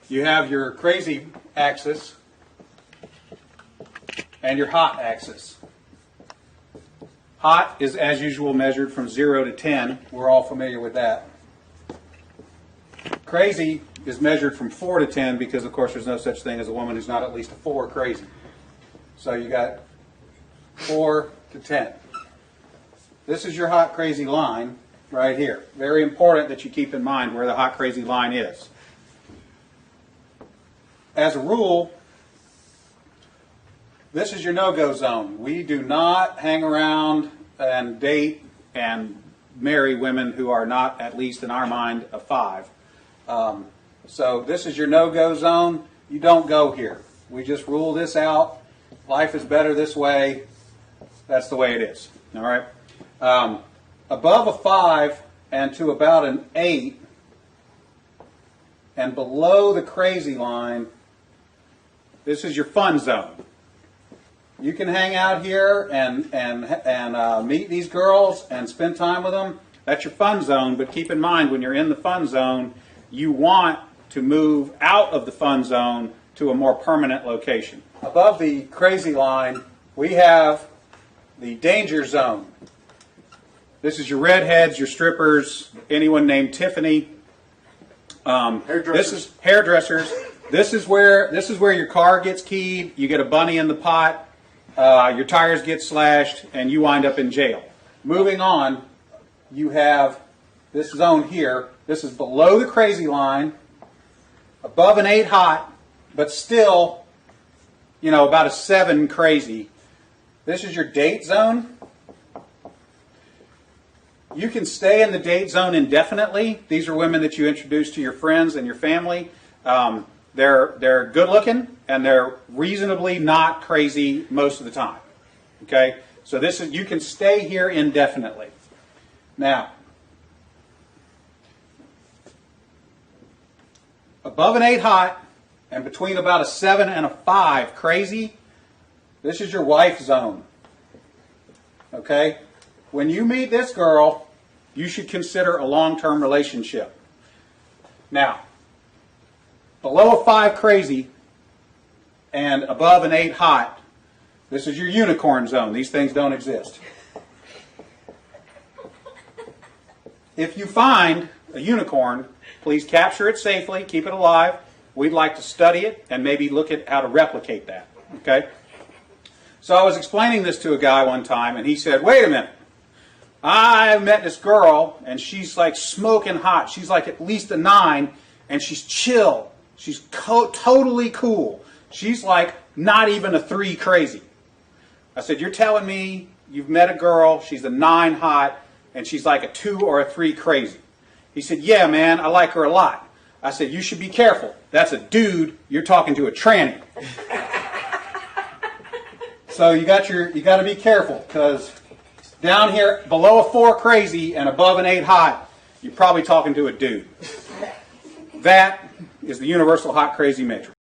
You have your crazy axis and your hot axis. Hot is, as usual, measured from 0 to 10. We're all familiar with that. Crazy is measured from 4 to 10 because, of course, there's no such thing as a woman who's not at least a 4 crazy. So you got 4 to 10. This is your hot crazy line right here. Very important that you keep in mind where the hot crazy line is. As a rule, this is your no-go zone. We do not hang around and date and marry women who are not, at least in our mind, a 5. So this is your no-go zone. You don't go here. We just rule this out. Life is better this way. That's the way it is. All right. Above a 5 and to about an 8, and below the crazy line, this is your fun zone. You can hang out here and meet these girls and spend time with them. That's your fun zone. But keep in mind, when you're in the fun zone, you want to move out of the fun zone to a more permanent location. Above the crazy line, we have the danger zone. This is your redheads, your strippers, anyone named Tiffany. This is hairdressers. This is where your car gets keyed. You get a bunny in the pot. Your tires get slashed, and you wind up in jail. Moving on, you have this zone here. This is below the crazy line, above an 8 hot, but still, about a 7 crazy. This is your date zone. You can stay in the date zone indefinitely. These are women that you introduce to your friends and your family. They're good looking and they're reasonably not crazy most of the time. Okay, so you can stay here indefinitely. Now, above an 8 hot and between about a 7 and a 5 crazy, this is your wife zone. Okay, when you meet this girl, you should consider a long-term relationship. Now, below a 5 crazy and above an 8 hot, this is your unicorn zone. These things don't exist. If you find a unicorn, please capture it safely, keep it alive. We'd like to study it and maybe look at how to replicate that. Okay? So I was explaining this to a guy one time, and he said, wait a minute. I met this girl, and she's like smoking hot. She's like at least a 9, and she's chill. She's totally cool. She's like not even a 3 crazy. I said, you're telling me you've met a girl, she's a 9 hot, and she's like a 2 or a 3 crazy. He said, yeah, man, I like her a lot. I said, you should be careful. That's a dude. You're talking to a tranny. So you got to be careful, because down here below a 4 crazy and above an 8 hot, you're probably talking to a dude. That is the universal hot crazy matrix.